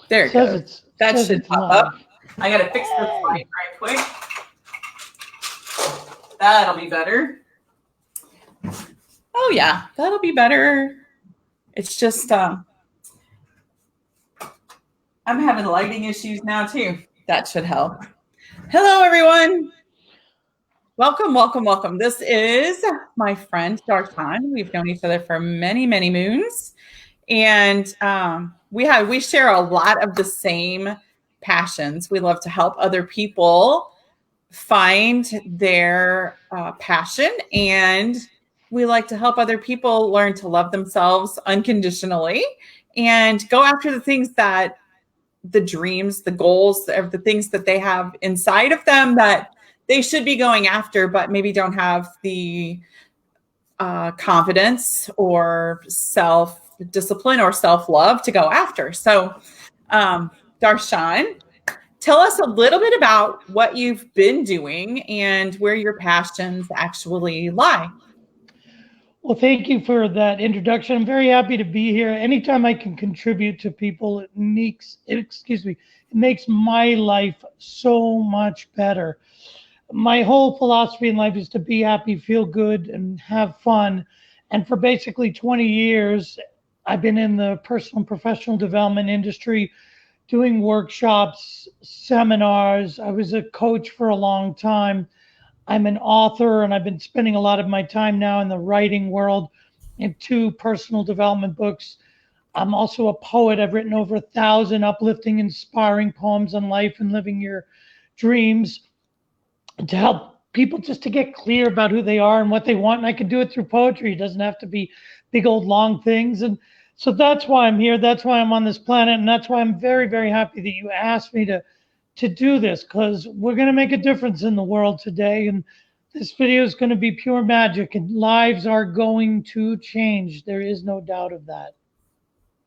There It it says goes. it's That says should it's pop live. up. I got to fix this light right quick. That'll be better. Oh, yeah, that'll be better. It's just, I'm having lighting issues now, too. That should help. Hello, everyone. Welcome, welcome, welcome. This is my friend Darshan. We've known each other for many, many moons, and we share a lot of the same passions. We love to help other people find their passion, and we like to help other people learn to love themselves unconditionally and go after the dreams, the goals, the things that they have inside of them that they should be going after, but maybe don't have the confidence or self-discipline or self-love to go after. So, Darshan, tell us a little bit about what you've been doing and where your passions actually lie. Well, thank you for that introduction. I'm very happy to be here. Anytime I can contribute to people, it makes my life so much better. My whole philosophy in life is to be happy, feel good, and have fun. And for basically 20 years, I've been in the personal and professional development industry doing workshops, seminars. I was a coach for a long time. I'm an author, and I've been spending a lot of my time now in the writing world in two personal development books. I'm also a poet. I've written over 1,000 uplifting, inspiring poems on life and living your dreams to help people just to get clear about who they are and what they want. And I can do it through poetry. It doesn't have to be big old long things. And so that's why I'm here. That's why I'm on this planet. And that's why I'm very, very happy that you asked me to do this, because we're going to make a difference in the world today. And this video is going to be pure magic, and lives are going to change. There is no doubt of that.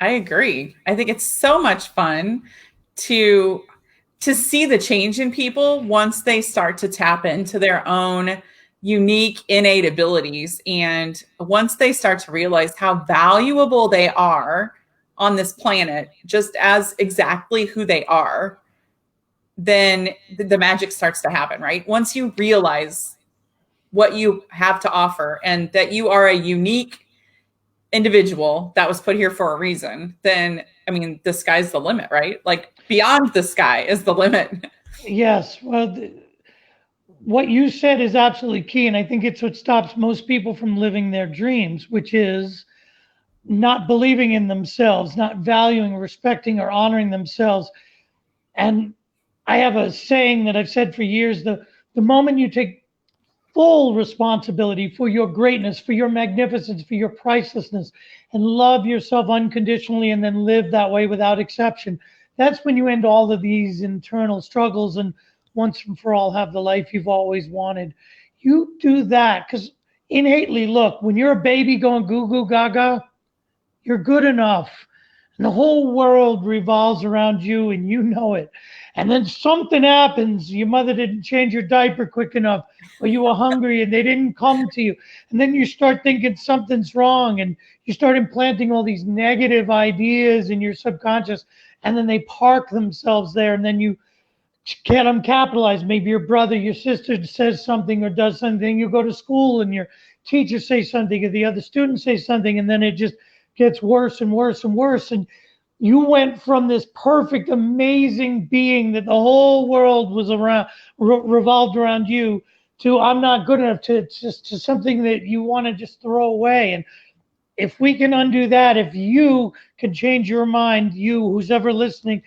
I agree. I think it's so much fun to see the change in people once they start to tap into their own unique innate abilities, and once they start to realize how valuable they are on this planet just as exactly who they are, then the magic starts to happen, right? Once you realize what you have to offer and that you are a unique individual that was put here for a reason, then I mean, the sky's the limit, right? Like beyond the sky is the limit. Yes. Well, what you said is absolutely key. And I think it's what stops most people from living their dreams, which is not believing in themselves, not valuing, respecting, or honoring themselves. And I have a saying that I've said for years: the moment you take full responsibility for your greatness, for your magnificence, for your pricelessness, and love yourself unconditionally and then live that way without exception, that's when you end all of these internal struggles and once and for all have the life you've always wanted. You do that because innately, look, when you're a baby going goo goo gaga, you're good enough. And the whole world revolves around you and you know it. And then something happens. Your mother didn't change your diaper quick enough, or you were hungry and they didn't come to you. And then you start thinking something's wrong and you start implanting all these negative ideas in your subconscious. And then they park themselves there, and then you get them capitalized. Maybe your brother, your sister says something or does something. You go to school and your teacher says something or the other student says something, and then it just gets worse and worse and worse. And you went from this perfect, amazing being that the whole world was around, revolved around you, to I'm not good enough, to just to something that you want to just throw away. And if we can undo that, if you can change your mind, you who's ever listening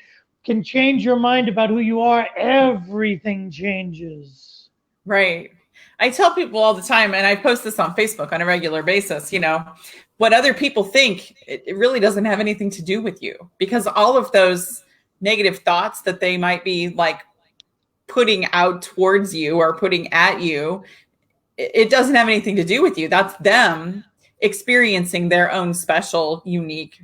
can change your mind about who you are, everything changes. Right. I tell people all the time, and I post this on Facebook on a regular basis, what other people think, it really doesn't have anything to do with you, because all of those negative thoughts that they might be like putting out towards you or putting at you, it doesn't have anything to do with you. That's them experiencing their own special, unique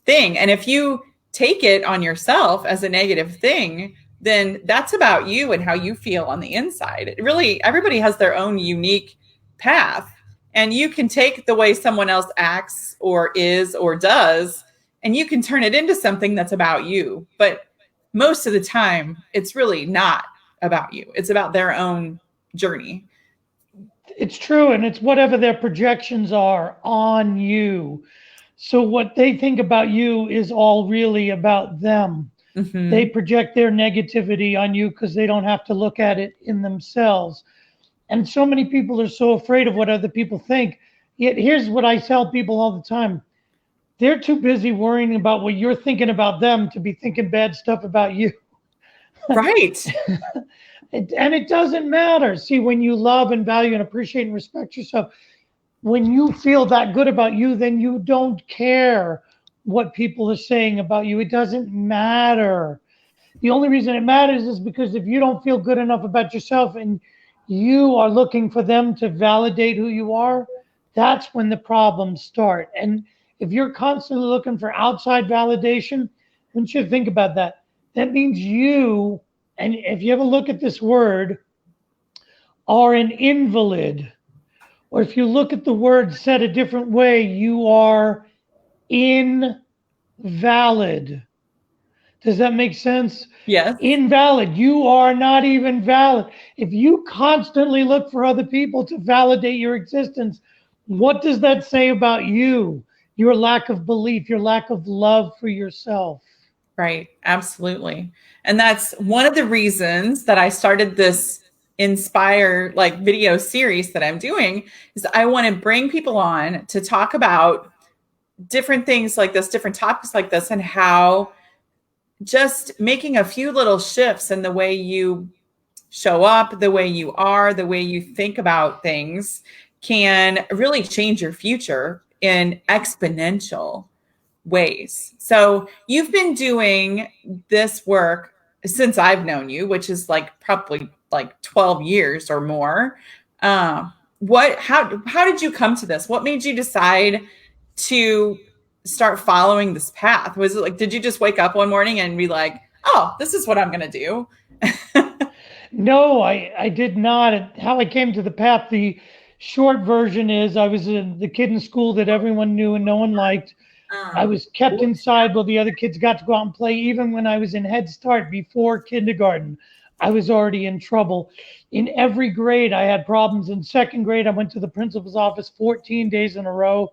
thing. And if you take it on yourself as a negative thing, then that's about you and how you feel on the inside. It really, everybody has their own unique path. And you can take the way someone else acts or is or does and you can turn it into something that's about you. But most of the time, it's really not about you. It's about their own journey. It's true. And it's whatever their projections are on you. So what they think about you is all really about them. They Mm-hmm. project their negativity on you because they don't have to look at it in themselves. And so many people are so afraid of what other people think. Yet here's what I tell people all the time. They're too busy worrying about what you're thinking about them to be thinking bad stuff about you. Right. And it doesn't matter. See, when you love and value and appreciate and respect yourself, when you feel that good about you, then you don't care what people are saying about you. It doesn't matter. The only reason it matters is because if you don't feel good enough about yourself and you are looking for them to validate who you are, that's when the problems start. And if you're constantly looking for outside validation, I want you to think about that. That means you, and if you ever look at this word, are an invalid. Or if you look at the word said a different way, you are invalid. Does that make sense? Yes. Invalid. You are not even valid. If you constantly look for other people to validate your existence, what does that say about you? Your lack of belief, your lack of love for yourself. Right. Absolutely. And that's one of the reasons that I started this inspire like video series that I'm doing is I want to bring people on to talk about different things like this, different topics like this, and how just making a few little shifts in the way you show up, the way you are, the way you think about things can really change your future in exponential ways. So you've been doing this work since I've known you, which is like probably like 12 years or more. How did you come to this? What made you decide to start following this path? Was it like, did you just wake up one morning and be like, oh, this is what I'm going to do? No, I did not. How I came to the path, the short version is I was the kid in school that everyone knew and no one liked. I was kept inside while the other kids got to go out and play. Even when I was in Head Start before kindergarten, I was already in trouble. In every grade, I had problems. In second grade, I went to the principal's office 14 days in a row.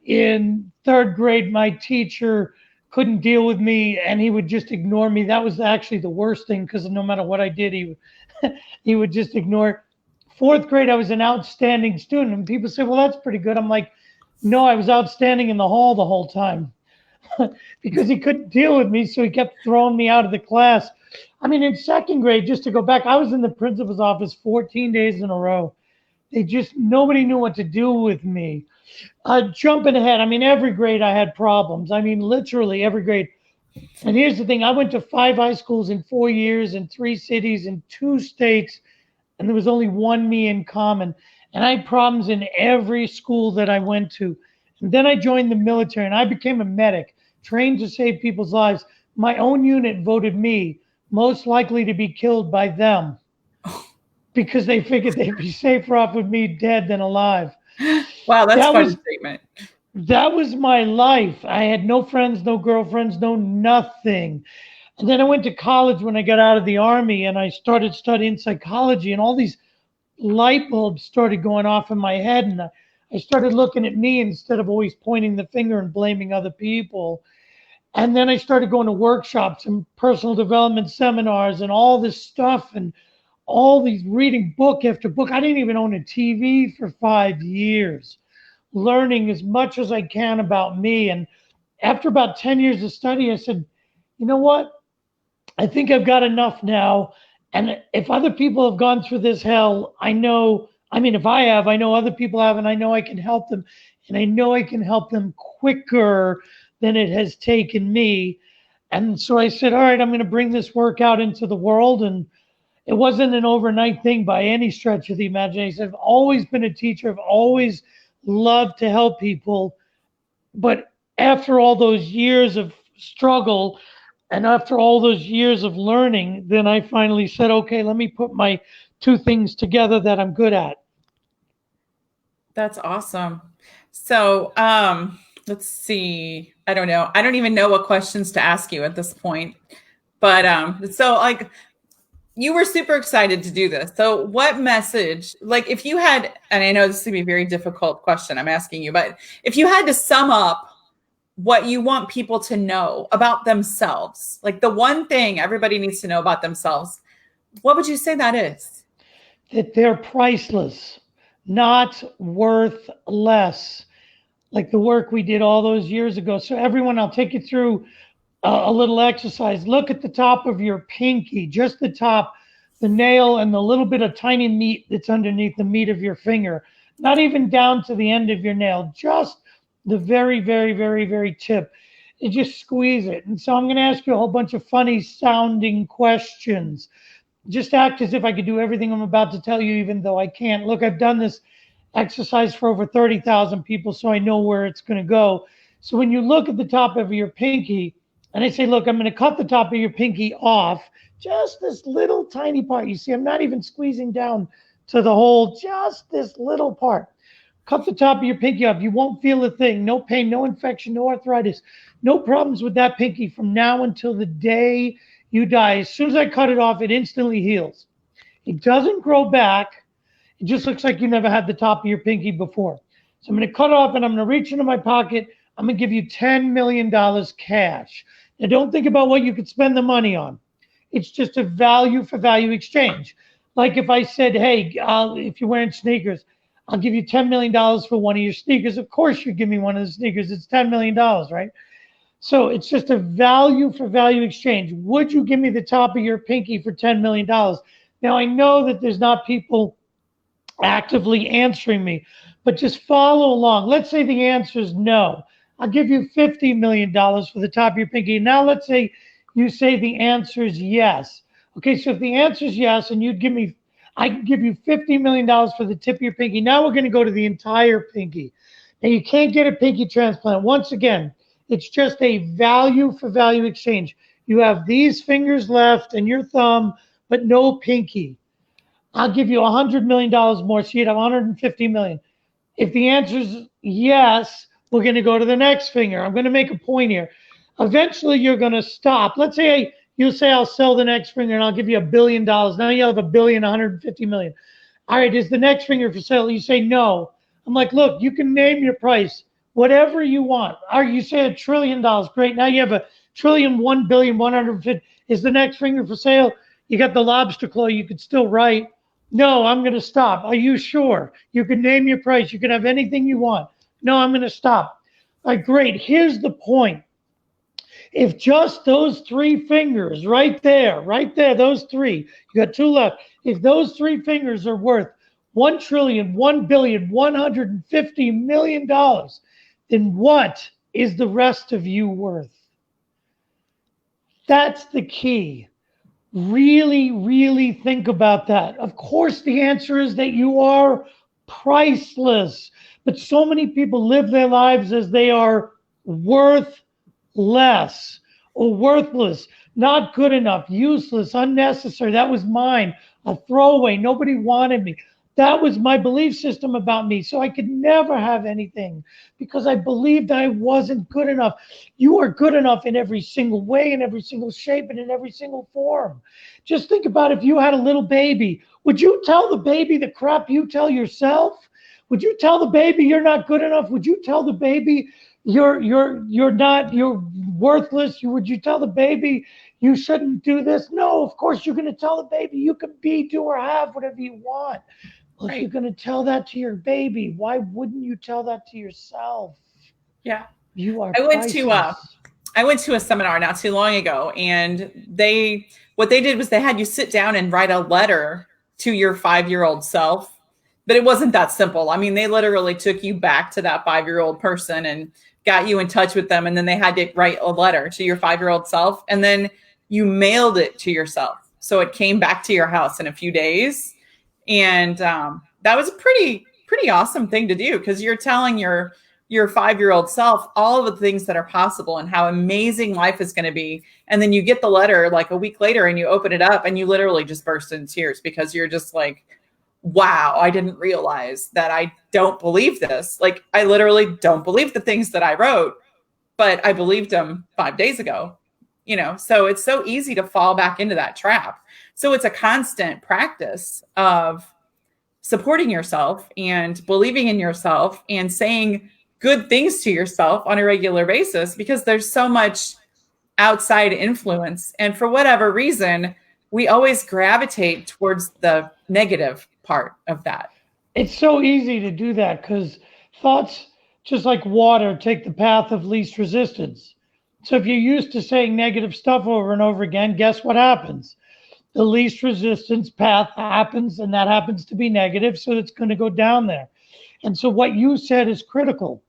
In third grade, my teacher couldn't deal with me and he would just ignore me. That was actually the worst thing because no matter what I did, he would just ignore it. Fourth grade, I was an outstanding student. And people say, well, that's pretty good. I'm like, no, I was outstanding in the hall the whole time because he couldn't deal with me. So he kept throwing me out of the class. I mean, in second grade, just to go back, I was in the principal's office 14 days in a row. Nobody knew what to do with me. Jumping ahead, I mean, every grade I had problems. I mean, literally every grade. And here's the thing, I went to 5 high schools in 4 years in 3 cities in 2 states, and there was only one me in common. And I had problems in every school that I went to. And then I joined the military and I became a medic, trained to save people's lives. My own unit voted me most likely to be killed by them because they figured they'd be safer off with me dead than alive. Wow, that's That quite a was statement. that was my life. I had no friends, no girlfriends, no nothing. And then I went to college when I got out of the army and I started studying psychology and all these light bulbs started going off in my head and I started looking at me instead of always pointing the finger and blaming other people. And then I started going to workshops and personal development seminars and all this stuff and all these reading book after book. I didn't even own a TV for 5 years, learning as much as I can about me. And after about 10 years of study, I said, you know what? I think I've got enough now. And if other people have gone through this hell, I know, I mean, if I have, I know other people have, and I know I can help them. And I know I can help them quicker than it has taken me. And so I said, all right, I'm going to bring this work out into the world. And it wasn't an overnight thing by any stretch of the imagination. I've always been a teacher. I've always loved to help people. But after all those years of struggle and after all those years of learning, then I finally said, okay, let me put my two things together that I'm good at. That's awesome. So, let's see. I don't know. I don't even know what questions to ask you at this point. But so like you were super excited to do this. So what message, like if you had, and I know this is gonna be a very difficult question I'm asking you, but if you had to sum up what you want people to know about themselves, like the one thing everybody needs to know about themselves, what would you say that is? That they're priceless, not worth less. Like the work we did all those years ago. So everyone, I'll take you through a little exercise. Look at the top of your pinky, just the top, the nail, and the little bit of tiny meat that's underneath the meat of your finger. Not even down to the end of your nail, just the very, very, very, very tip. And just squeeze it. And so I'm going to ask you a whole bunch of funny sounding questions. Just act as if I could do everything I'm about to tell you, even though I can't. Look, I've done this exercise for over 30,000 people, so I know where it's going to go. So when you look at the top of your pinky, and I say, look, I'm going to cut the top of your pinky off, just this little tiny part. You see, I'm not even squeezing down to the hole, just this little part. Cut the top of your pinky off. You won't feel a thing. No pain, no infection, no arthritis, no problems with that pinky from now until the day you die. As soon as I cut it off, it instantly heals. It doesn't grow back. It just looks like you never had the top of your pinky before. So I'm going to cut off and I'm going to reach into my pocket. I'm going to give you $10 million cash. Now, don't think about what you could spend the money on. It's just a value for value exchange. Like if I said, hey, if you're wearing sneakers, I'll give you $10 million for one of your sneakers. Of course, you give me one of the sneakers. It's $10 million, right? So it's just a value for value exchange. Would you give me the top of your pinky for $10 million? Now, I know that there's not people actively answering me, but just follow along. Let's say the answer is no. I'll give you $50 million for the top of your pinky. Now let's say you say the answer is yes. Okay, so if the answer is yes, and I can give you $50 million for the tip of your pinky. Now we're going to go to the entire pinky. Now you can't get a pinky transplant. Once again, it's just a value for value exchange. You have these fingers left and your thumb, but no pinky. I'll give you $100 million more, so you'd have $150 million. If the answer is yes, we're going to go to the next finger. I'm going to make a point here. Eventually, you're going to stop. Let's say you'll say I'll sell the next finger and I'll give you $1 billion. Now you have $1,150 million. All right, is the next finger for sale? You say no. I'm like, look, you can name your price, whatever you want. Or you say $1 trillion. Great. Now you have $1 trillion, 1,150,000,000. Is the next finger for sale? You got the lobster claw. You could still write. No, I'm going to stop. Are you sure? You can name your price. You can have anything you want. No, I'm going to stop. All right, great. Here's the point. If just those three fingers right there, those three, you got two left. If those three fingers are worth $1 trillion, 1,150,000,000 dollars, then what is the rest of you worth? That's the key. Really, really think about that. Of course, the answer is that you are priceless, but so many people live their lives as they are worth less or worthless, not good enough, useless, unnecessary. That was mine, a throwaway. Nobody wanted me. That was my belief system about me. So I could never have anything because I believed I wasn't good enough. You are good enough in every single way, in every single shape, and in every single form. Just think about if you had a little baby. Would you tell the baby the crap you tell yourself? Would you tell the baby you're not good enough? Would you tell the baby you're worthless? Would you tell the baby you shouldn't do this? No, of course you're going to tell the baby you can be, do, or have whatever you want. Well, if you're going to tell that to your baby, why wouldn't you tell that to yourself? Yeah. You are I went to a seminar not too long ago, and what they did was they had you sit down and write a letter to your 5-year-old self. But it wasn't that simple. I mean, they literally took you back to that 5-year-old person and got you in touch with them. And then they had to write a letter to your 5-year-old self. And then you mailed it to yourself. So it came back to your house in a few days. And that was a pretty awesome thing to do, because you're telling your 5-year-old self all of the things that are possible and how amazing life is going to be. And then you get the letter like a week later and you open it up and you literally just burst into tears because you're just like, wow, I didn't realize that I don't believe this. Like, I literally don't believe the things that I wrote. but I believed him 5 days ago. So it's so easy to fall back into that trap. So it's a constant practice of supporting yourself and believing in yourself and saying good things to yourself on a regular basis, because there's so much outside influence. And for whatever reason, we always gravitate towards the negative part of that. It's so easy to do that because thoughts, just like water, take the path of least resistance. So if you're used to saying negative stuff over and over again, guess what happens? The least resistance path happens, and that happens to be negative, so it's going to go down there. And so what you said is critical.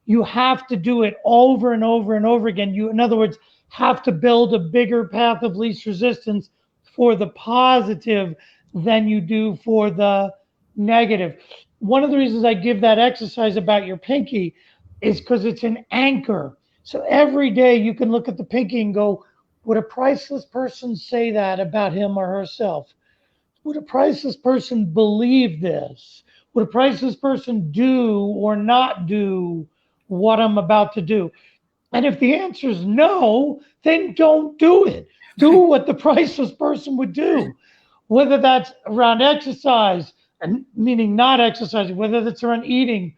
You have to do it over and over and over again. You, in other words, have to build a bigger path of least resistance for the positive than you do for the negative. One of the reasons I give that exercise about your pinky is because it's an anchor. So every day you can look at the pinky and go, would a priceless person say that about him or herself? Would a priceless person believe this? Would a priceless person do or not do what I'm about to do? And if the answer is no, then don't do it. Do what the priceless person would do, whether that's around exercise, and meaning not exercising, whether that's around eating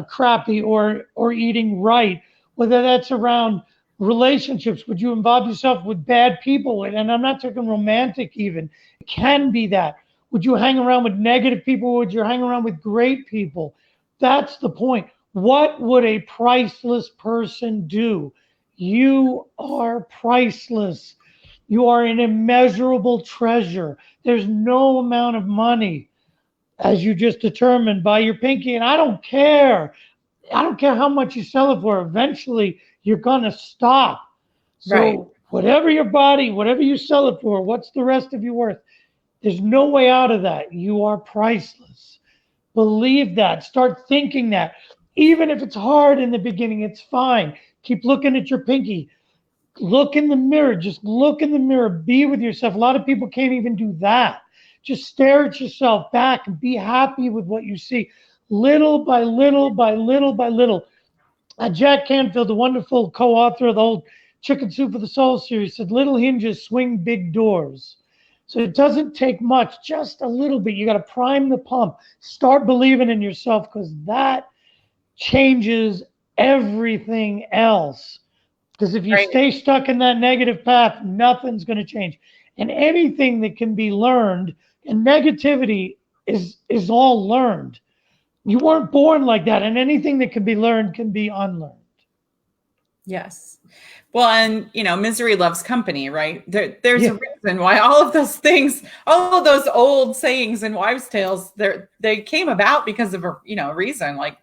crappy or eating right, whether that's around relationships. Would you involve yourself with bad people? And I'm not talking romantic even. It can be that. Would you hang around with negative people? Would you hang around with great people? That's the point. What would a priceless person do? You are priceless. You are an immeasurable treasure. There's no amount of money, as you just determined by your pinky. And I don't care. I don't care how much you sell it for. Eventually, you're going to stop. So Right. whatever your body, whatever you sell it for, what's the rest of you worth? There's no way out of that. You are priceless. Believe that. Start thinking that. Even if it's hard in the beginning, it's fine. Keep looking at your pinky. Look in the mirror. Just look in the mirror. Be with yourself. A lot of people can't even do that. Just stare at yourself back and be happy with what you see. Little by little by little by little. Jack Canfield, the wonderful co-author of the whole Chicken Soup for the Soul series, said little hinges swing big doors. So it doesn't take much, just a little bit. You got to prime the pump. Start believing in yourself, because that changes everything else. Because if you Right. stay stuck in that negative path, nothing's going to change. And anything that can be learned, and negativity is all learned. You weren't born like that, and anything that can be learned can be unlearned. Yes. Well, and misery loves company, right? There's Yeah. a reason why all of those things, all of those old sayings and wives' tales, they came about because of a reason. Like,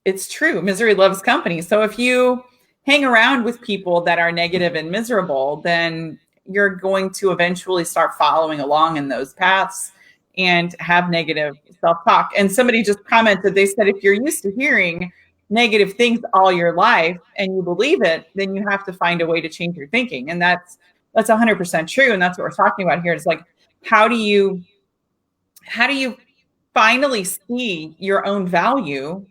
it's true. Misery loves company. So if you hang around with people that are negative and miserable, then you're going to eventually start following along in those paths and have negative self-talk. And somebody just commented, they said, if you're used to hearing negative things all your life and you believe it, then you have to find a way to change your thinking. And that's 100% true. And that's what we're talking about here. It's like, how do you finally see your own value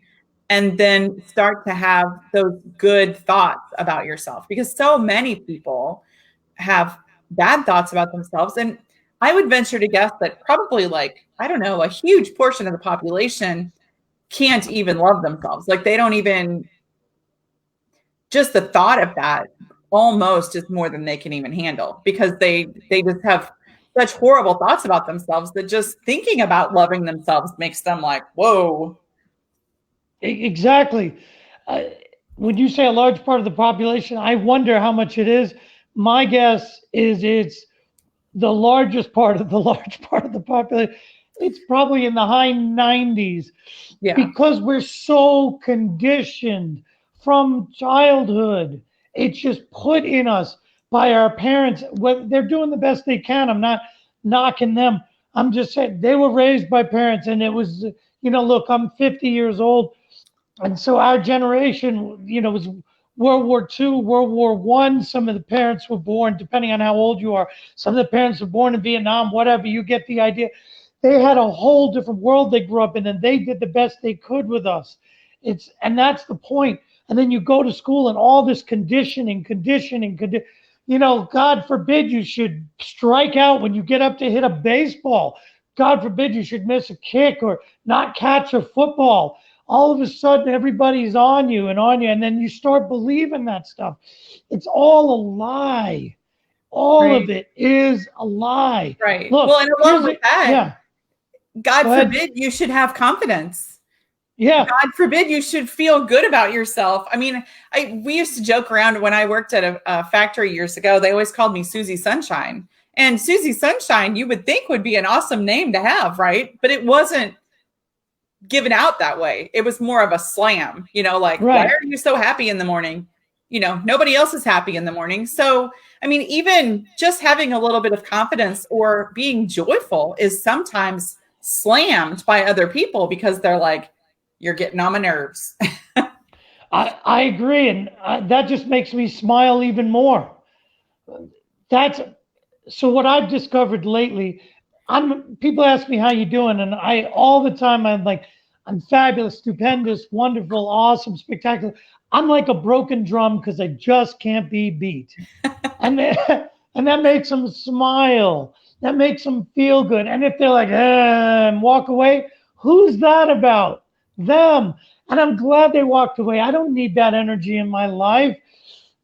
and then start to have those good thoughts about yourself? Because so many people have bad thoughts about themselves. And I would venture to guess that probably, like, I don't know, a huge portion of the population can't even love themselves. Like, they don't even, just the thought of that almost is more than they can even handle, because they just have such horrible thoughts about themselves that just thinking about loving themselves makes them like, whoa. Exactly. When you say a large part of the population, I wonder how much it is. My guess is it's the largest part of the large part of the population. It's probably in the high 90s. Yeah. Because we're so conditioned from childhood. It's just put in us by our parents. They're doing the best they can. I'm not knocking them. I'm just saying they were raised by parents, and it was, look, I'm 50 years old. And so our generation, was World War II, World War I. Some of the parents were born, depending on how old you are. Some of the parents were born in Vietnam, whatever. You get the idea. They had a whole different world they grew up in, and they did the best they could with us. And that's the point. And then you go to school and all this conditioning, God forbid you should strike out when you get up to hit a baseball. God forbid you should miss a kick or not catch a football. All of a sudden, everybody's on you, and then you start believing that stuff. It's all a lie. All of it is a lie. Right. Look, well, and along with that, yeah. God forbid you should have confidence. Yeah. God forbid you should feel good about yourself. I mean, we used to joke around when I worked at a factory years ago. They always called me Susie Sunshine. And Susie Sunshine, you would think would be an awesome name to have, right? But it wasn't given out that way. It was more of a slam, like, why are you so happy in the morning? Nobody else is happy in the morning. So, I mean, even just having a little bit of confidence or being joyful is sometimes slammed by other people because they're like, you're getting on my nerves. I agree. And that just makes me smile even more. So what I've discovered lately, people ask me how you doing, and all the time I'm like, I'm fabulous, stupendous, wonderful, awesome, spectacular. I'm like a broken drum because I just can't be beat. and that makes them smile. That makes them feel good. And if they're like, and walk away, who's that about? Them. And I'm glad they walked away. I don't need that energy in my life.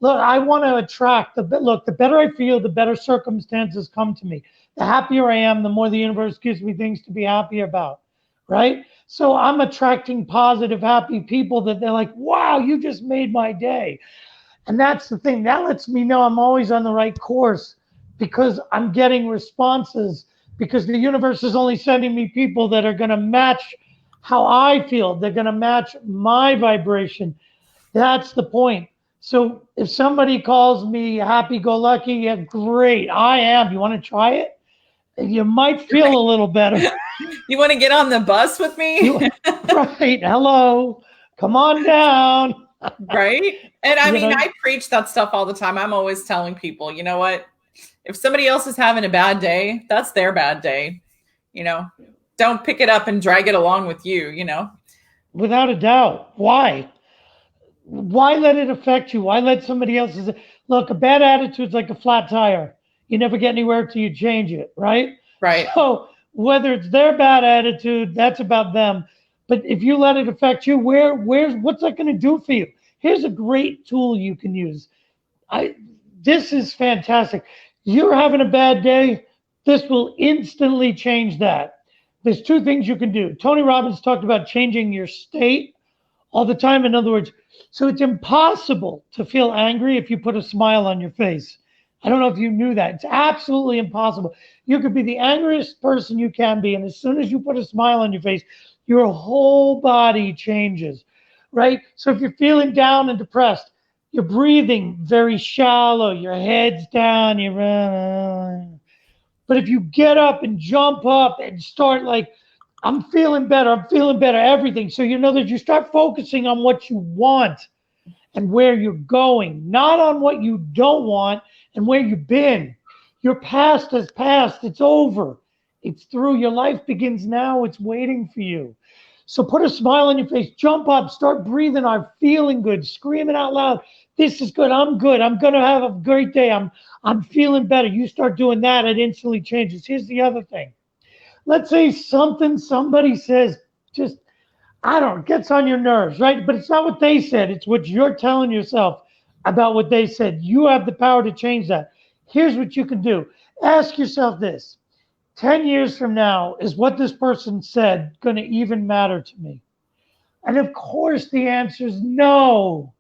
Look, I want to attract the better I feel, the better circumstances come to me. The happier I am, the more the universe gives me things to be happy about, right? So I'm attracting positive, happy people that they're like, wow, you just made my day. And that's the thing. That lets me know I'm always on the right course because I'm getting responses, because the universe is only sending me people that are going to match how I feel. They're going to match my vibration. That's the point. So if somebody calls me happy-go-lucky, yeah, great. I am. You want to try it? You might feel a little better. You want to get on the bus with me? Right. Hello. Come on down. Right. And I mean, I preach that stuff all the time. I'm always telling people, you know what? If somebody else is having a bad day, that's their bad day. Don't pick it up and drag it along with you, Without a doubt. Why? Why let it affect you? Why let somebody else's look? A bad attitude's like a flat tire. You never get anywhere till you change it, right? Right. So whether it's their bad attitude, that's about them. But if you let it affect you, what's that going to do for you? Here's a great tool you can use. This is fantastic. You're having a bad day. This will instantly change that. There's two things you can do. Tony Robbins talked about changing your state all the time. In other words, so it's impossible to feel angry if you put a smile on your face. I don't know if you knew that. It's absolutely impossible. You could be the angriest person you can be, and as soon as you put a smile on your face, your whole body changes, right? So if you're feeling down and depressed, you're breathing very shallow, your head's down, but if you get up and jump up and start like, I'm feeling better, everything. So you know that you start focusing on what you want and where you're going, not on what you don't want and where you've been. Your past has passed. It's over. It's through. Your life begins now. It's waiting for you. So put a smile on your face, jump up, start breathing hard, feeling good, screaming out loud. This is good. I'm good. I'm going to have a great day. I'm feeling better. You start doing that, it instantly changes. Here's the other thing. Let's say somebody says, just, I don't know, gets on your nerves, right? But it's not what they said. It's what you're telling yourself about what they said. You have the power to change that. Here's what you can do. Ask yourself this. 10 years from now, is what this person said going to even matter to me? And of course, the answer is no.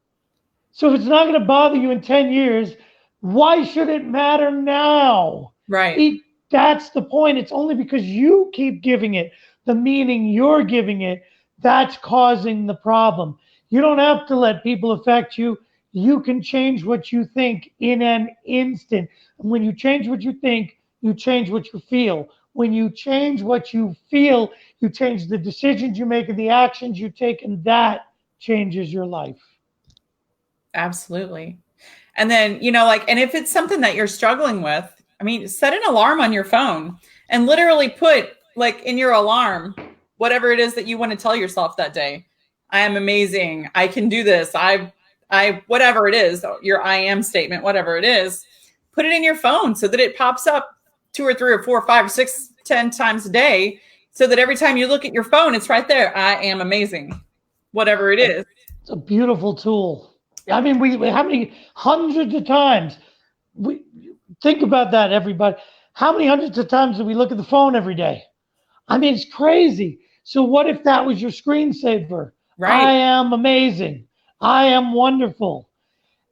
So if it's not going to bother you in 10 years, why should it matter now? Right. That's the point. It's only because you keep giving it the meaning you're giving it that's causing the problem. You don't have to let people affect you. You can change what you think in an instant. And when you change what you think, you change what you feel. When you change what you feel, you change the decisions you make and the actions you take, and that changes your life. Absolutely. And then, and if it's something that you're struggling with, I mean, set an alarm on your phone and literally put in your alarm, whatever it is that you want to tell yourself that day. I am amazing. I can do this. Whatever it is, your I am statement, whatever it is, put it in your phone so that it pops up 2 or 3 or 4 or 5 or 6, 10 times a day, so that every time you look at your phone, it's right there. I am amazing, whatever it is. It's a beautiful tool. I mean, we how many hundreds of times we think about that, everybody. How many hundreds of times do we look at the phone every day? I mean, it's crazy. So what if that was your screensaver? Right. I am amazing. I am wonderful.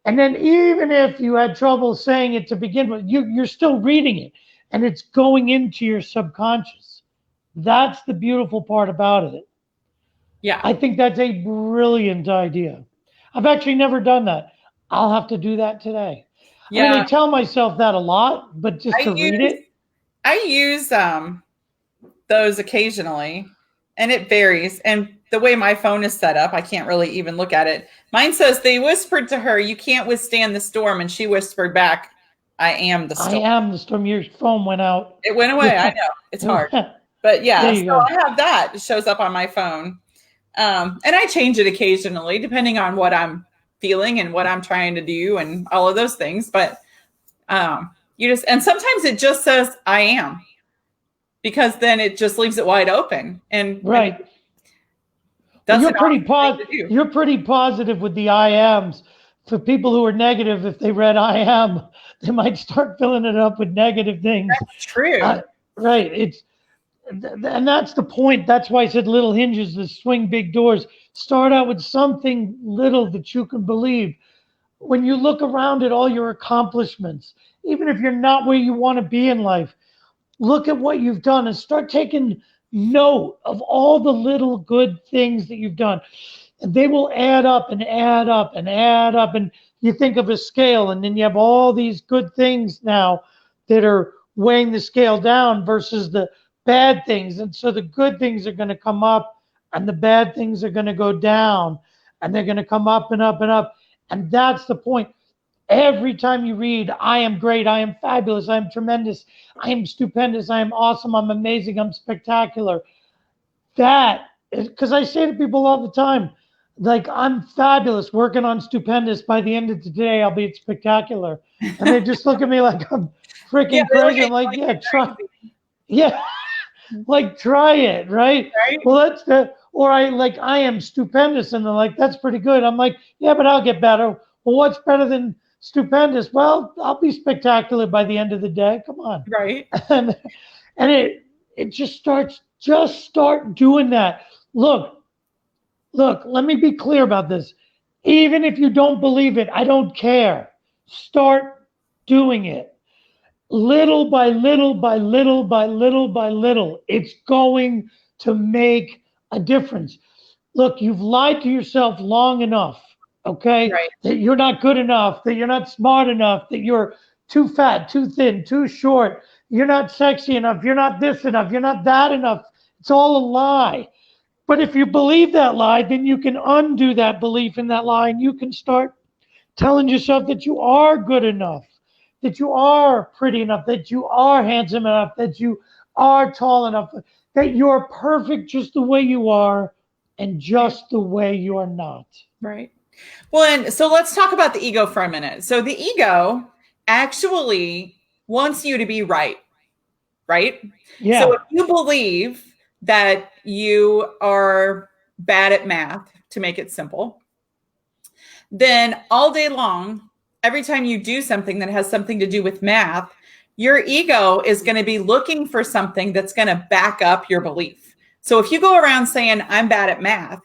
And then even if you had trouble saying it to begin with, you're still reading it and it's going into your subconscious. That's the beautiful part about it. Yeah. I think that's a brilliant idea. I've actually never done that. I'll have to do that today. Yeah. I mean, I tell myself that a lot, but just to read it. I use those occasionally, and it varies. And the way my phone is set up, I can't really even look at it. Mine says they whispered to her, "You can't withstand the storm," and she whispered back, "I am the storm." I am the storm. Your phone went out. It went away. I know it's hard, but yeah. So I have that. It shows up on my phone, and I change it occasionally depending on what I'm feeling and what I'm trying to do and all of those things. But and sometimes it just says "I am," because then it just leaves it wide open. And right. That's you're pretty positive. You're pretty positive with the I ams. For people who are negative, if they read I am, they might start filling it up with negative things. That's true. Right. And that's the point. That's why I said little hinges that swing big doors. Start out with something little that you can believe. When you look around at all your accomplishments, even if you're not where you want to be in life, look at what you've done and start taking note of all the little good things that you've done. And they will add up and add up and add up. And you think of a scale, and then you have all these good things now that are weighing the scale down versus the bad things. And so the good things are going to come up and the bad things are going to go down, and they're going to come up and up and up. And that's the point. Every time you read, I am great, I am fabulous, I am tremendous, I am stupendous, I am awesome, I'm amazing, I'm spectacular. That is, because I say to people all the time, like, I'm fabulous, working on stupendous. By the end of today, I'll be spectacular. And they just look at me like I'm freaking crazy. I'm like, yeah, try. Yeah, like, try it, right? Well, that's the, or I am stupendous. And they're like, that's pretty good. I'm like, yeah, but I'll get better. Well, what's better than stupendous? Well, I'll be spectacular by the end of the day. Come on. Right. And it just start doing that. Look, let me be clear about this. Even if you don't believe it, I don't care. Start doing it. Little by little by little by little by little. It's going to make a difference. Look, you've lied to yourself long enough. Okay, right. That you're not good enough, that you're not smart enough, that you're too fat, too thin, too short, you're not sexy enough, you're not this enough, you're not that enough. It's all a lie. But if you believe that lie, then you can undo that belief in that lie, and you can start telling yourself that you are good enough, that you are pretty enough, that you are handsome enough, that you are tall enough, that you're perfect just the way you are and just the way you are not. Right. Well, and so let's talk about the ego for a minute. So the ego actually wants you to be right? Yeah. So if you believe that you are bad at math, to make it simple, then all day long, every time you do something that has something to do with math, your ego is going to be looking for something that's going to back up your belief. So if you go around saying, I'm bad at math,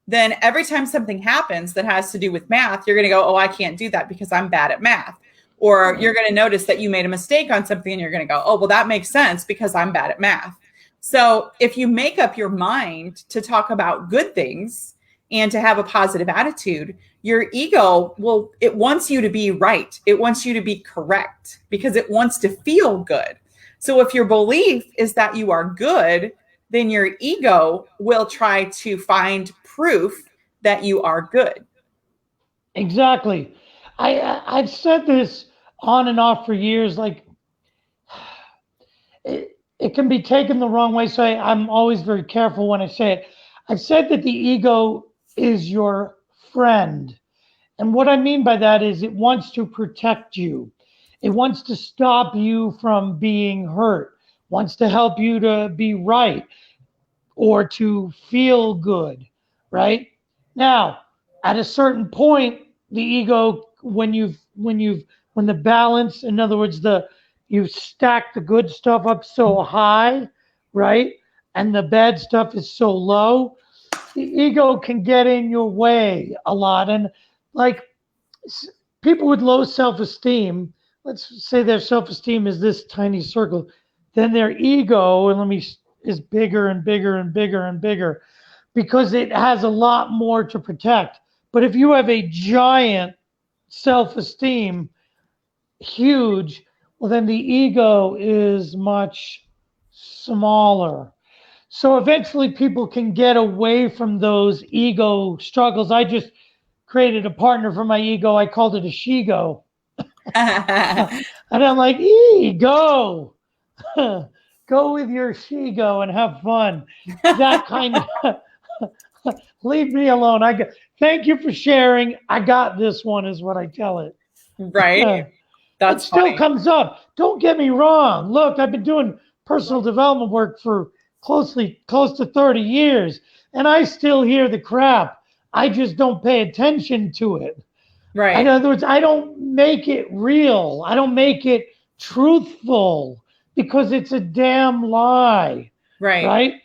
then every time something happens that has to do with math, you're going to go, oh, I can't do that because I'm bad at math. Or you're going to notice that you made a mistake on something and you're going to go, oh, well, that makes sense because I'm bad at math. So if you make up your mind to talk about good things and to have a positive attitude, your ego it wants you to be right. It wants you to be correct because it wants to feel good. So if your belief is that you are good, then your ego will try to find proof that you are good. Exactly. I've said this on and off for years. Like, it can be taken the wrong way. So I'm always very careful when I say it. I've said that the ego is your friend. And what I mean by that is it wants to protect you. It wants to stop you from being hurt, wants to help you to be right or to feel good, right? Now, at a certain point, the ego, when the balance, in other words, you stack the good stuff up so high, right? And the bad stuff is so low, the ego can get in your way a lot. And like people with low self-esteem, let's say their self-esteem is this tiny circle, then their ego, and let me is bigger and bigger and bigger and bigger because it has a lot more to protect. But if you have a giant self-esteem, huge, well then the ego is much smaller. So eventually people can get away from those ego struggles. I just created a partner for my ego. I called it a she-go. And I'm like, go. Go with your she-go and have fun. That kind of, leave me alone. Thank you for sharing. I got this one is what I tell it. Right. That's it still funny. comes up. Don't get me wrong. Look, I've been doing personal development work for close to 30 years, and I still hear the crap. I just don't pay attention to it. Right. In other words, I don't make it real. I don't make it truthful because it's a damn lie. Right?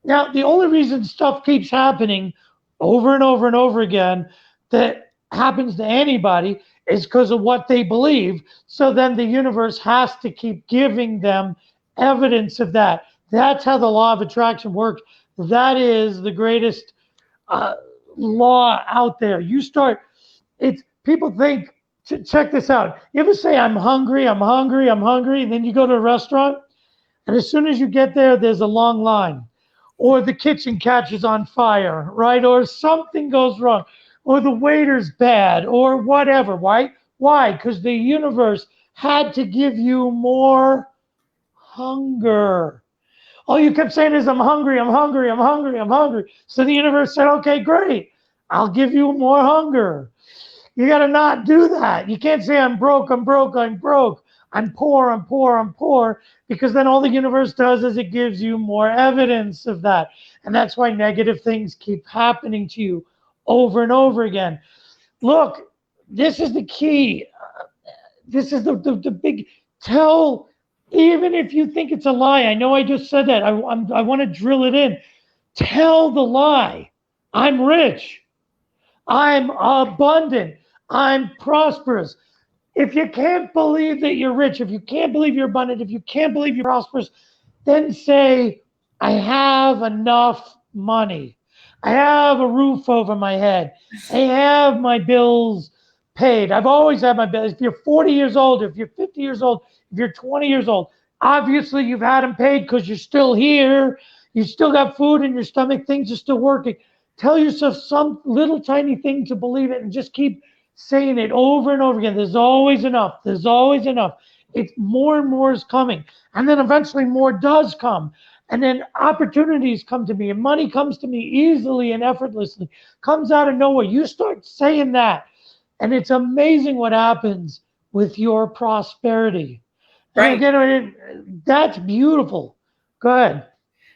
Now, the only reason stuff keeps happening over and over and over again that happens to anybody is because of what they believe. So then the universe has to keep giving them evidence of that. That's how the law of attraction works. That is the greatest law out there. It's people think, check this out. You ever say, I'm hungry, I'm hungry, I'm hungry, and then you go to a restaurant, and as soon as you get there, there's a long line, or the kitchen catches on fire, right? Or something goes wrong, or the waiter's bad, or whatever, right? Why? Because the universe had to give you more hunger. All you kept saying is, I'm hungry, I'm hungry, I'm hungry, I'm hungry. So the universe said, okay, great. I'll give you more hunger. You got to not do that. You can't say, I'm broke, I'm broke, I'm broke. I'm poor, I'm poor, I'm poor. Because then all the universe does is it gives you more evidence of that. And that's why negative things keep happening to you over and over again. Look, this is the key. This is the big tell. Even if you think it's a lie, I know I just said that. I want to drill it in. Tell the lie. I'm rich. I'm abundant. I'm prosperous. If you can't believe that you're rich, if you can't believe you're abundant, if you can't believe you're prosperous, then say, I have enough money. I have a roof over my head. I have my bills paid. I've always had my bills. If you're 40 years old, if you're 50 years old, if you're 20 years old, obviously you've had them paid because you're still here. You still got food in your stomach. Things are still working. Tell yourself some little tiny thing to believe it and just keep saying it over and over again. There's always enough. There's always enough. It's more and more is coming. And then eventually more does come. And then opportunities come to me and money comes to me easily and effortlessly, comes out of nowhere. You start saying that. And it's amazing what happens with your prosperity. Right. And again, that's beautiful. Go ahead.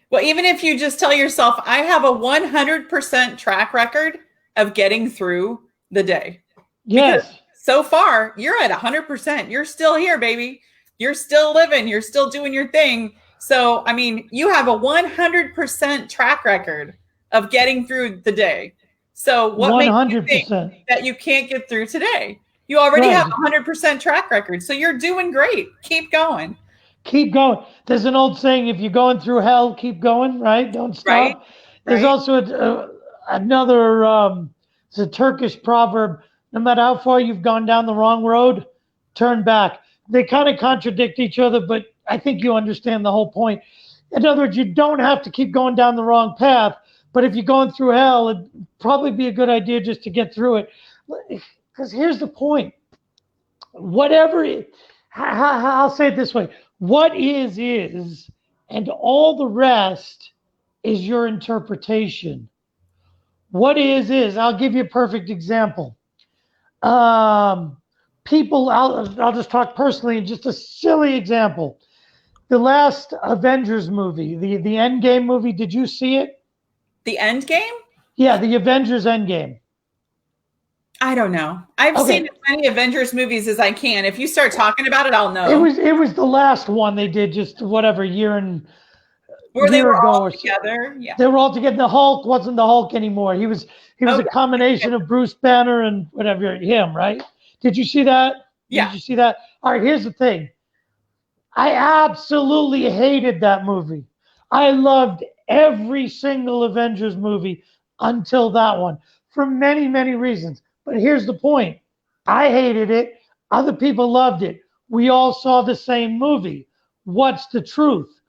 Well, even if you just tell yourself, I have a 100% track record of getting through the day. Yes. Because so far, you're at 100%. You're still here, baby. You're still living. You're still doing your thing. So, I mean, you have a 100% track record of getting through the day. So what 100%. Makes you think that you can't get through today? You already have a 100% track record. So you're doing great. Keep going. Keep going. There's an old saying, if you're going through hell, keep going, right? Don't stop. Right. There's also another, it's a Turkish proverb, no matter how far you've gone down the wrong road, turn back. They kind of contradict each other, but I think you understand the whole point. In other words, you don't have to keep going down the wrong path, but if you're going through hell, it'd probably be a good idea just to get through it. Because here's the point. I'll say it this way. What is, and all the rest is your interpretation. What is, I'll give you a perfect example. Um, People, I'll just talk personally, just a silly example. The last Avengers movie, the Endgame movie, did you see it? The End Game? Yeah, the Avengers Endgame. I don't know. I've seen Okay, as many Avengers movies as I can. If you start talking about it, I'll it know. was it was the last one they did just whatever Where they year were ago all or so. together. Yeah. They were all together. The Hulk wasn't the Hulk anymore. He was Oh, a combination of Bruce Banner and whatever him, right? Did you see that? Did yeah. you see that? All right, here's the thing. I absolutely hated that movie. I loved every single Avengers movie until that one for many, many reasons. But here's the point. I hated it. Other people loved it. We all saw the same movie. What's the truth?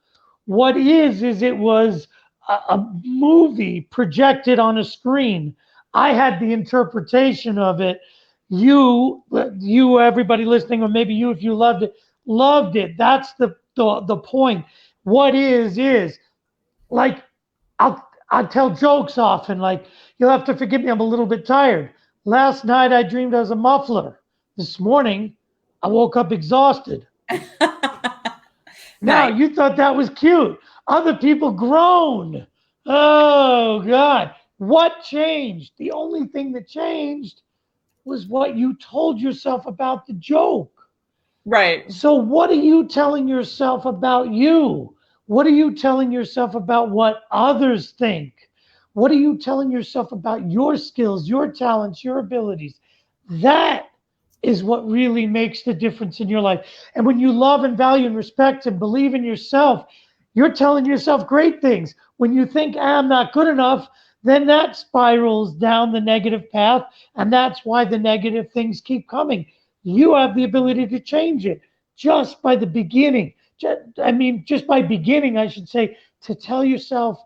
What is it was a movie projected on a screen. I had the interpretation of it. Everybody listening, or maybe you, if you loved it. That's the point. What is like I tell jokes often. Like, you'll have to forgive me. I'm a little bit tired. Last night I dreamed I was a muffler. This morning I woke up exhausted. Now, Nice. you thought that was cute. Other people groan. Oh, God. What changed? The only thing that changed was what you told yourself about the joke. Right. So, what are you telling yourself about you? What are you telling yourself about what others think? What are you telling yourself about your skills, your talents, your abilities? That is what really makes the difference in your life. And when you love and value and respect and believe in yourself, you're telling yourself great things. When you think, I'm not good enough, then that spirals down the negative path. And that's why the negative things keep coming. You have the ability to change it just by the beginning. Just by beginning, I should say, to tell yourself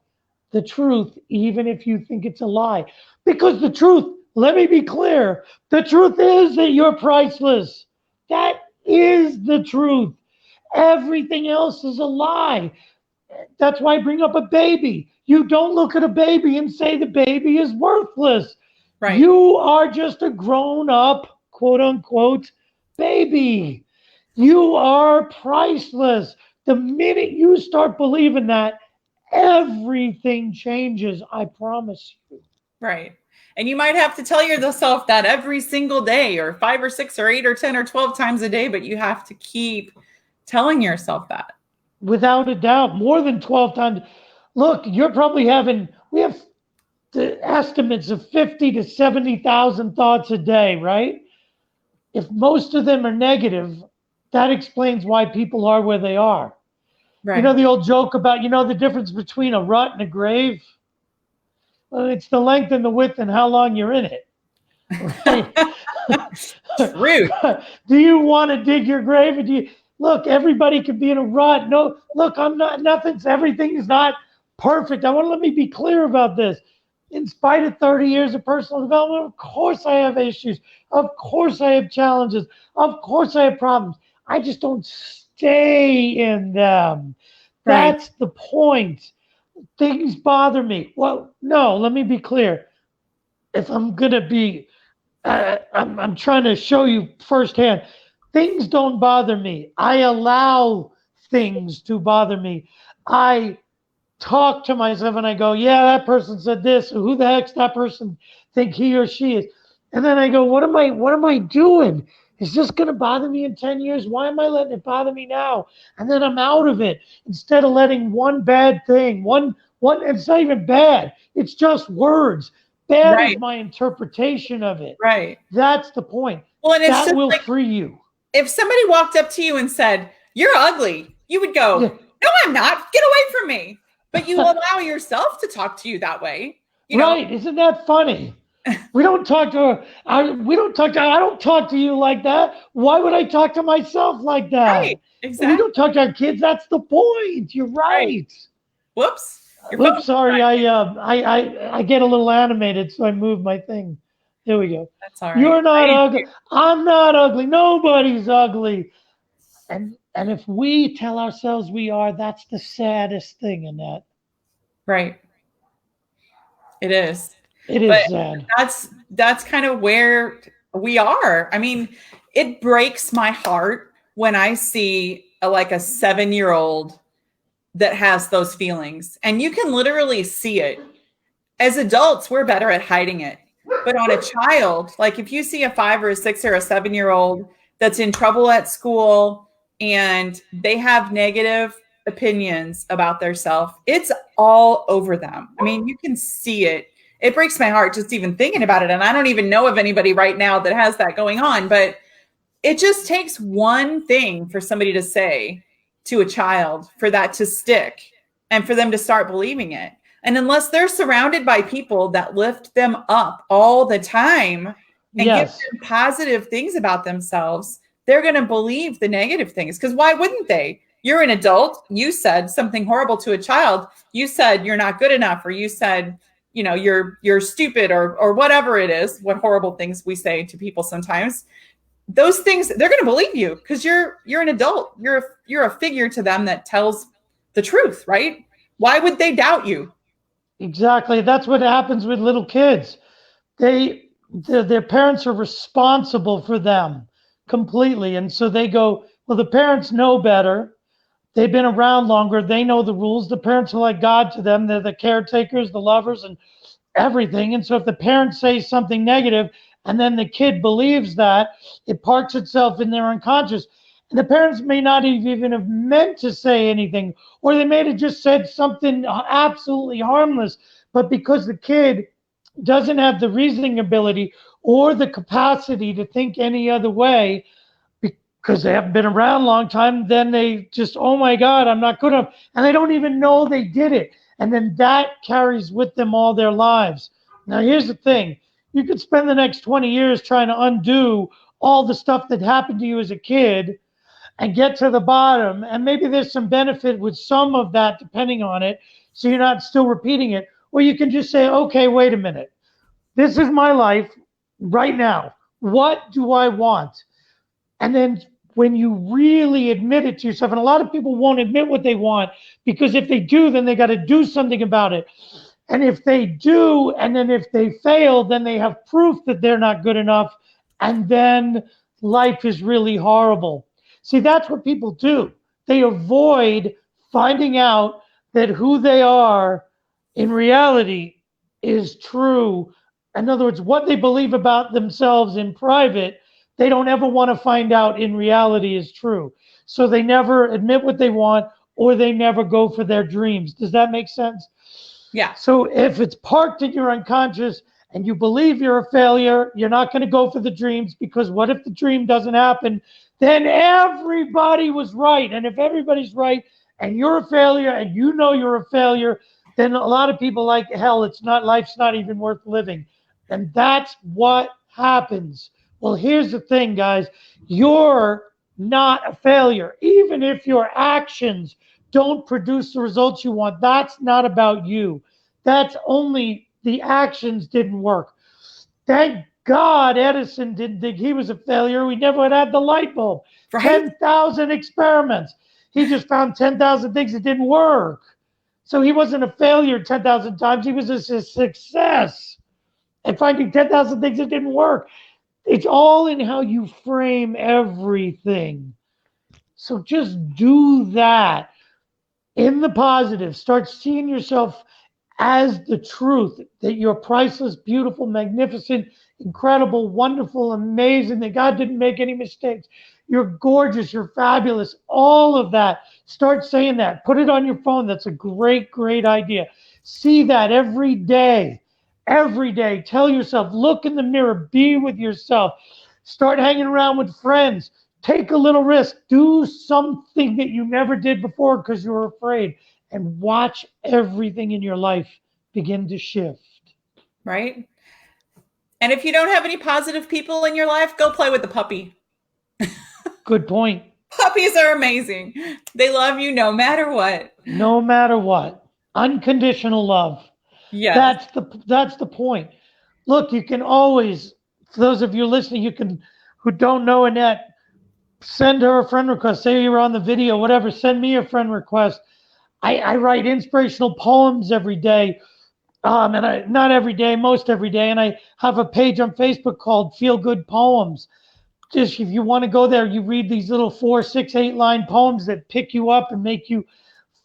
the truth, even if you think it's a lie. Because the truth, let me be clear, the truth is that you're priceless. That is the truth. Everything else is a lie. That's why I bring up a baby. You don't look at a baby and say the baby is worthless. Right. You are just a grown up, quote unquote, baby. You are priceless. The minute you start believing that, everything changes. I promise you. Right. And you might have to tell yourself that every single day, or 5 or 6 or 8 or 10 or 12 times a day, but you have to keep telling yourself that. Without a doubt, more than 12 times. Look, we have the estimates of 50 to 70,000 thoughts a day, right? If most of them are negative, that explains why people are where they are. You know Right. the old joke about, the difference between a rut and a grave? Well, it's the length and the width and how long you're in it, right? Truth. Do you want to dig your grave? Or do you look? Everybody could be in a rut. No, look, I'm not. Everything is not perfect. Let me be clear about this. In spite of 30 years of personal development, of course I have issues. Of course I have challenges. Of course I have problems. I just don't stay in them. Right. That's the point. Things bother me. Well, no, let me be clear. If I'm going to be I'm trying to show you firsthand. Things don't bother me. I allow things to bother me. I talk to myself and I go, yeah, that person said this. Who the heck's that person think he or she is? And then I go, what am I doing? Is this going to bother me in 10 years? Why am I letting it bother me now? And then I'm out of it instead of letting one bad thing, it's not even bad. It's just words. Bad is Right. my interpretation of it. Right. That's the point. Well, and it's That just will like, free you. if somebody walked up to you and said, "You're ugly," you would go, Yeah, "No, I'm not. Get away from me." But you allow yourself to talk to you that way. You know, right. Isn't that funny? We don't talk to I don't talk to you like that. Why would I talk to myself like right. that? We Exactly. don't talk to our kids. That's the point. You're Right. right. Whoops. Your phone. Oops, sorry. I get a little animated, so I moved my thing. There we go. That's all right. You're not ugly. I'm not ugly. Nobody's ugly. And if we tell ourselves we are, that's the saddest thing, Annette. Right. It is. It But is sad. that's kind of where we are. I mean, it breaks my heart when I see like a 7-year-old that has those feelings, and you can literally see it. As adults, we're better at hiding it. But on a child, like if you see a 5 or a 6 or a 7-year-old that's in trouble at school and they have negative opinions about themselves, it's all over them. I mean, you can see it. It breaks my heart just even thinking about it. And I don't even know of anybody right now that has that going on. But it just takes one thing for somebody to say to a child for that to stick and for them to start believing it. And unless they're surrounded by people that lift them up all the time and give Yes, them positive things about themselves, they're going to believe the negative things. Because why wouldn't they? You're an adult. You said something horrible to a child. You said you're not good enough, or you said, you're stupid, or whatever it is, what horrible things we say to people sometimes. Those things, they're going to believe you because you're an adult. You're a figure to them that tells the truth, right? Why would they doubt you? exactly. That's what happens with little kids. Their parents are responsible for them completely, and so they go, well, the parents know better. They've been around longer. They know the rules. The parents are like God to them. They're the caretakers, the lovers, and everything. And so if the parent says something negative and then the kid believes that, it parks itself in their unconscious. And the parents may not even have meant to say anything, or they may have just said something absolutely harmless. But because the kid doesn't have the reasoning ability or the capacity to think any other way, because they haven't been around a long time, then they just, oh my God, I'm not good enough. And they don't even know they did it. And then that carries with them all their lives. Now, here's the thing, you could spend the next 20 years trying to undo all the stuff that happened to you as a kid and get to the bottom. And maybe there's some benefit with some of that, depending on it. So you're not still repeating it. Or you can just say, okay, wait a minute. This is my life right now. What do I want? And then when you really admit it to yourself, and a lot of people won't admit what they want, because if they do, then they got to do something about it. And if they do, and then if they fail, then they have proof that they're not good enough. And then life is really horrible. See, that's what people do. They avoid finding out that who they are in reality is true. In other words, what they believe about themselves in private, they don't ever want to find out in reality is true. So they never admit what they want, or they never go for their dreams. Does that make sense? Yeah. So if it's parked in your unconscious and you believe you're a failure, you're not going to go for the dreams, because what if the dream doesn't happen? Then everybody was right. And if everybody's right and you're a failure and you know you're a failure, then a lot of people like, hell, it's not, life's not even worth living. And that's what happens. Well, here's the thing, guys. You're not a failure. Even if your actions don't produce the results you want, that's not about you. That's only the actions didn't work. Thank God Edison didn't think he was a failure. We never would have had the light bulb. Right? 10,000 experiments. He just found 10,000 things that didn't work. So he wasn't a failure 10,000 times. He was a success at finding 10,000 things that didn't work. It's all in how you frame everything. So just do that in the positive. Start seeing yourself as the truth, that you're priceless, beautiful, magnificent, incredible, wonderful, amazing, that God didn't make any mistakes. You're gorgeous, you're fabulous, all of that. Start saying that. Put it on your phone. That's a great, great idea. See that every day. Every day. Tell yourself, look in the mirror, be with yourself. Start hanging around with friends. Take a little risk. Do something that you never did before because you were afraid, and watch everything in your life begin to shift. Right. And if you don't have any positive people in your life, go play with the puppy. Good point. Puppies are amazing. They love you no matter what. No matter what. Unconditional love. Yes. That's the point. Look, you can always, for those of you listening, you can, who don't know Annette, send her a friend request. Say you're on the video, whatever. Send me a friend request. I write inspirational poems every day. And I not every day, most every day, and I have a page on Facebook called Feel Good Poems. Just if you want to go there, you read these little 4, 6, 8 line poems that pick you up and make you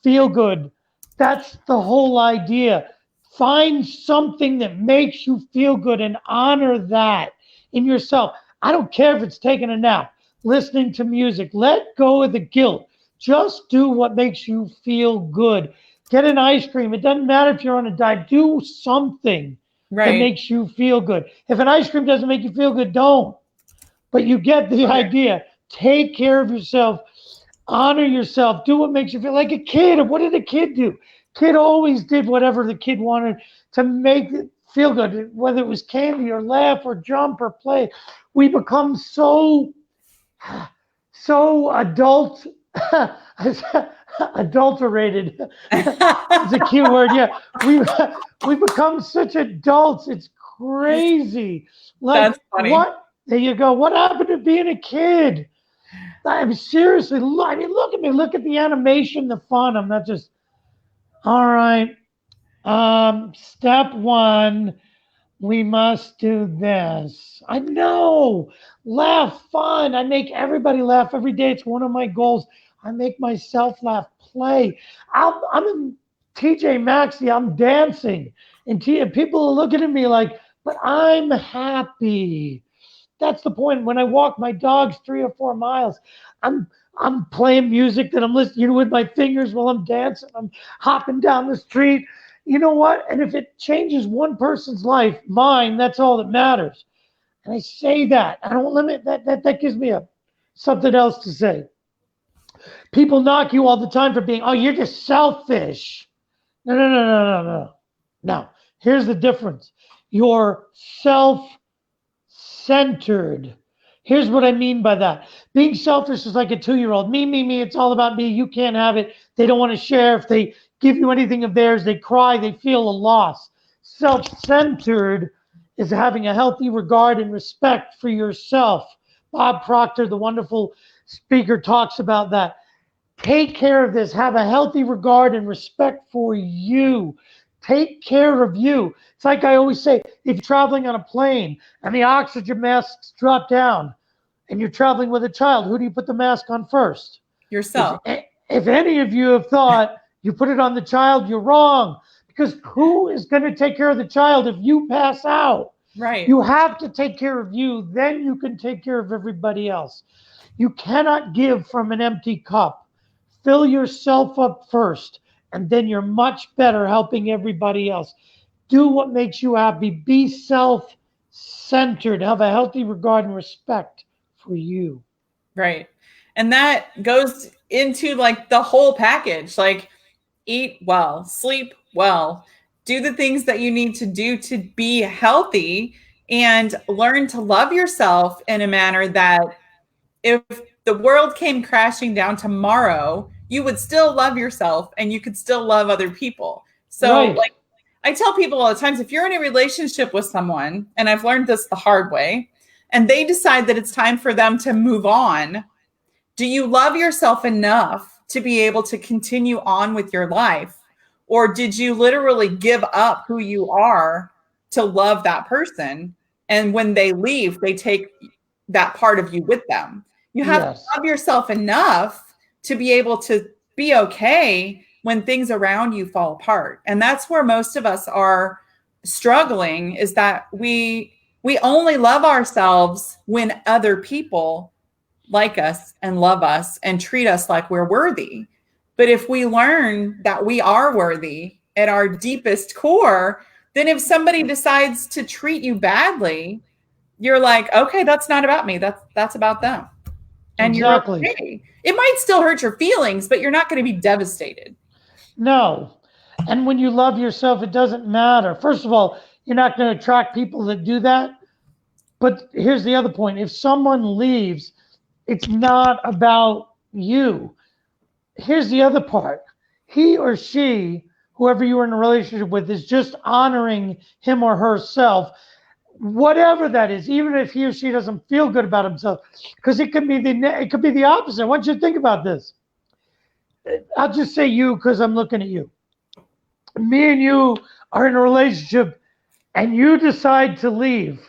feel good. That's the whole idea. Find something that makes you feel good and honor that in yourself. I don't care if it's taking a nap, listening to music. Let go of the guilt. Just do what makes you feel good. Get an ice cream. It doesn't matter if you're on a diet. Do something that Right. makes you feel good. If an ice cream doesn't make you feel good, don't. But you get the Okay. idea. Take care of yourself. Honor yourself. Do what makes you feel like a kid. What did a kid do? Kid always did whatever the kid wanted to make it feel good, whether it was candy or laugh or jump or play. We become so adulterated. It's a cute word. Yeah, we become such adults. It's crazy. Like That's funny. what? There you go. What happened to being a kid? I mean, seriously. I mean, look at me. Look at the animation, the fun. I'm not just. All right. Step one. We must do this. I know. Laugh, fun. I make everybody laugh every day. It's one of my goals. I make myself laugh. Play. I'm in TJ Maxx. I'm dancing, and people are looking at me like, but I'm happy. That's the point. When I walk my dogs 3 or 4 miles, I'm I'm playing music that I'm listening with my fingers while I'm dancing. I'm hopping down the street. You know what? And if it changes one person's life, mine, that's all that matters. And I say that. I don't limit that. That gives me something else to say. People knock you all the time for being, oh, you're just selfish. No, no, no, no, no, no. Now, here's the difference. You're self-centered. Here's what I mean by that. Being selfish is like a 2-year-old. Me, me, me. It's all about me. You can't have it. They don't want to share. If they give you anything of theirs, they cry. They feel a loss. Self-centered is having a healthy regard and respect for yourself. Bob Proctor, the wonderful speaker, talks about that. Take care of this. Have a healthy regard and respect for you. Take care of you. It's like I always say, if you're traveling on a plane and the oxygen masks drop down and you're traveling with a child, who do you put the mask on first? Yourself. If any of you have thought you put it on the child, you're wrong. Because who is going to take care of the child if you pass out? Right. You have to take care of you, then you can take care of everybody else. You cannot give from an empty cup. Fill yourself up first, and then you're much better helping everybody else. Do what makes you happy. Be self-centered. Have a healthy regard and respect for you. Right. And that goes into like the whole package, like eat well, sleep well, do the things that you need to do to be healthy and learn to love yourself in a manner that if the world came crashing down tomorrow, you would still love yourself and you could still love other people. So, Right. like, I tell people all the times, if you're in a relationship with someone, and I've learned this the hard way, and they decide that it's time for them to move on, do you love yourself enough to be able to continue on with your life? Or did you literally give up who you are to love that person? And when they leave, they take that part of you with them. You have Yes. to love yourself enough to be able to be okay when things around you fall apart. And that's where most of us are struggling, is that we only love ourselves when other people like us and love us and treat us like we're worthy. But if we learn that we are worthy at our deepest core, then if somebody decides to treat you badly, you're like, okay, that's not about me. That's about them. And you're Exactly. okay. It might still hurt your feelings, but you're not going to be devastated. No. And when you love yourself, it doesn't matter. First of all, you're not going to attract people that do that. But here's the other point. If someone leaves, it's not about you. Here's the other part. He or she, whoever you are in a relationship with, is just honoring him or herself, whatever that is, even if he or she doesn't feel good about himself, because it could be the opposite. I want you to think about this. I'll just say you because I'm looking at you. me and you are in a relationship and you decide to leave.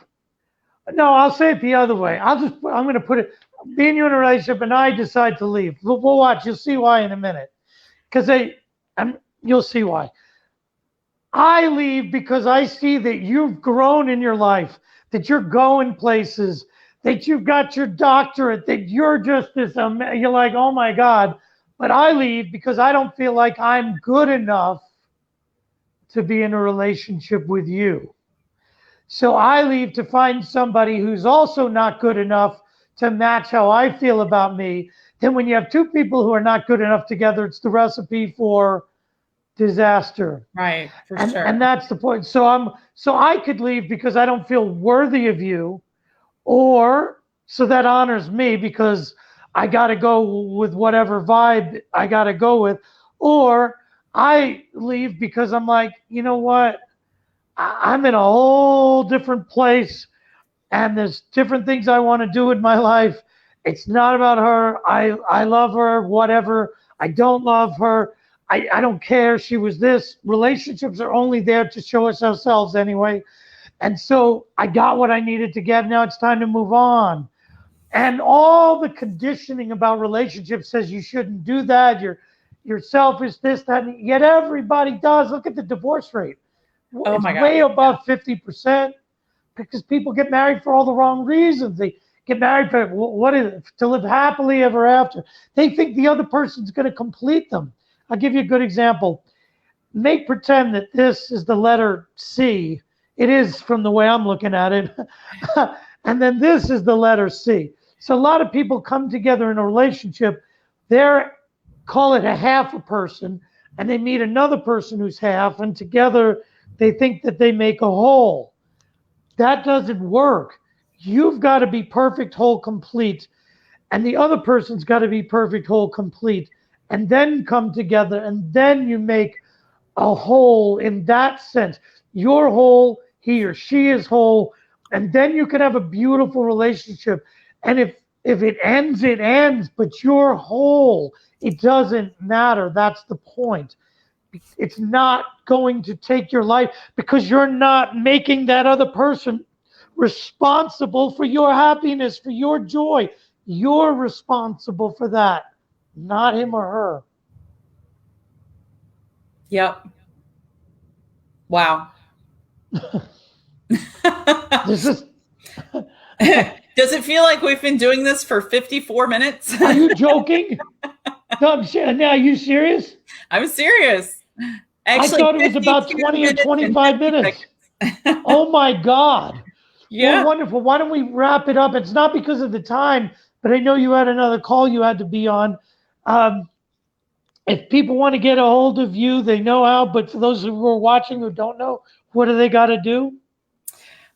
No, I'll say it the other way. I'm going to put it, me and you in a relationship and I decide to leave. We'll watch. You'll see why in a minute. Because you'll see why. I leave because I see that you've grown in your life, that you're going places, that you've got your doctorate, that you're just this, you're like, oh my God. But I leave because I don't feel like I'm good enough to be in a relationship with you. So I leave to find somebody who's also not good enough to match how I feel about me. Then when you have two people who are not good enough together, it's the recipe for disaster. Right, for sure. And that's the point. So I could leave because I don't feel worthy of you, or so that honors me because I got to go with whatever vibe I got to go with, or I leave because I'm like, you know what? I'm in a whole different place and there's different things I want to do in my life. It's not about her. I love her, whatever. I don't love her. I don't care. She was this. Relationships are only there to show us ourselves anyway. And so I got what I needed to get. Now it's time to move on. And all the conditioning about relationships says you shouldn't do that. You're selfish, this, that, and yet everybody does. Look at the divorce rate. Oh It's my God. way above 50% because people get married for all the wrong reasons. They get married for what is it? To live happily ever after. They think the other person's going to complete them. I'll give you a good example. Make pretend that this is the letter C. It is from the way I'm looking at it. And then this is the letter C. So a lot of people come together in a relationship. They're, call it a half a person, and they meet another person who's half, and together they think that they make a whole. That doesn't work. You've got to be perfect, whole, complete, and the other person's got to be perfect, whole, complete, and then come together, and then you make a whole in that sense. You're whole, he or she is whole, and then you can have a beautiful relationship. And if it ends, it ends, but you're whole. It doesn't matter. That's the point. It's not going to take your life because you're not making that other person responsible for your happiness, for your joy. You're responsible for that, not him or her. Yep. Wow. This is. Does it feel like we've been doing this for 54 minutes? Are you joking? No, now, are you serious? I'm serious. Actually, I thought it was about 20 or 25 minutes. Oh my God. Yeah. Well, wonderful. Why don't we wrap it up? It's not because of the time, but I know you had another call you had to be on. If people want to get a hold of you, they know how. But for those who are watching who don't know, what do they got to do?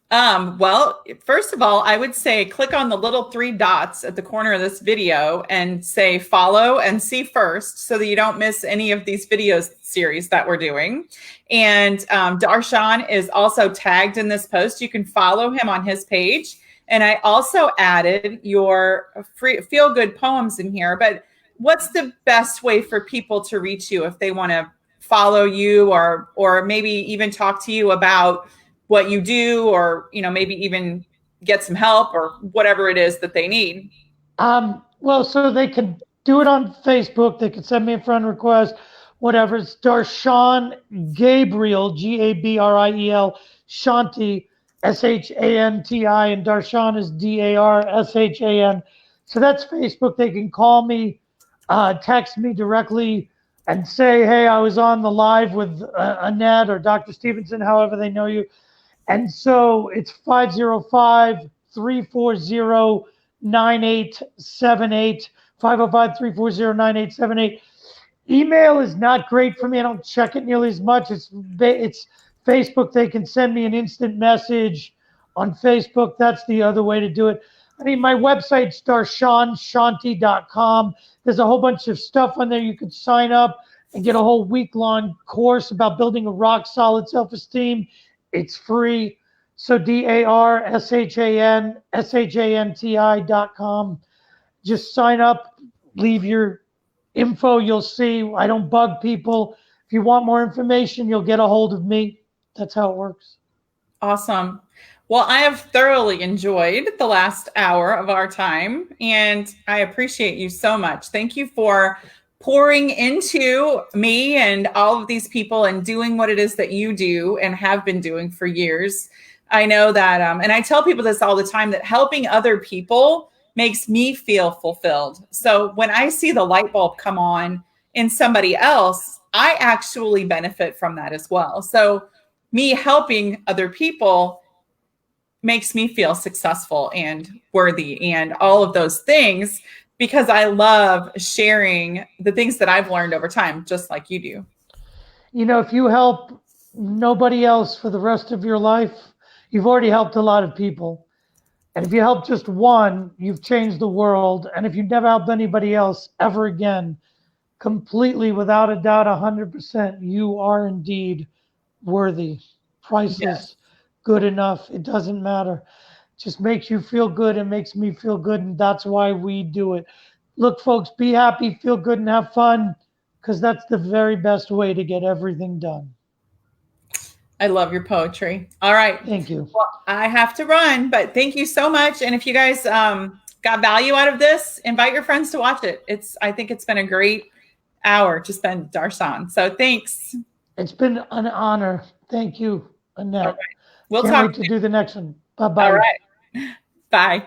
Well, first of all, I would say click on the little 3 dots at the corner of this video and say follow and see first so that you don't miss any of these video series that we're doing. And Darshan is also tagged in this post. You can follow him on his page. And I also added your feel good poems in here. But what's the best way for people to reach you if they want to follow you or maybe even talk to you about what you do, or, maybe even get some help or whatever it is that they need? Well, so they can do it on Facebook. They can send me a friend request, whatever. It's Darshan Gabriel, Gabriel, Shanti, Shanti, and Darshan is Darshan. So that's Facebook. They can call me, text me directly and say, hey, I was on the live with Annette or Dr. Stephenson, however they know you. And so it's 505-340-9878, 505-340-9878. Email is not great for me. I don't check it nearly as much. It's Facebook. They can send me an instant message on Facebook. That's the other way to do it. I mean, my website's darshanshanti.com. There's a whole bunch of stuff on there. You can sign up and get a whole week-long course about building a rock-solid self-esteem. It's free. So darshanshanti.com. Just sign up, leave your info. You'll see I don't bug people. If you want more information, you'll get a hold of me. That's how it works. Awesome. Well, I have thoroughly enjoyed the last hour of our time, and I appreciate you so much. Thank you for pouring into me and all of these people and doing what it is that you do and have been doing for years. I know that, and I tell people this all the time, that helping other people makes me feel fulfilled. So when I see the light bulb come on in somebody else, I actually benefit from that as well. So me helping other people makes me feel successful and worthy and all of those things, because I love sharing the things that I've learned over time, just like you do. You know, if you help nobody else for the rest of your life, you've already helped a lot of people. And if you help just one, you've changed the world. And if you never help anybody else ever again, completely, without a doubt, 100%, you are indeed worthy, priceless, Yes. good enough. It doesn't matter. Just makes you feel good. It makes me feel good. And that's why we do it. Look, folks, be happy, feel good, and have fun, because that's the very best way to get everything done. I love your poetry. All right. Thank you. Well, I have to run, but thank you so much. And if you guys got value out of this, invite your friends to watch it. I think it's been a great hour to spend Darshan. So thanks. It's been an honor. Thank you, Annette. All right. We'll Can't talk wait to do the next one. Bye All bye. right. Bye.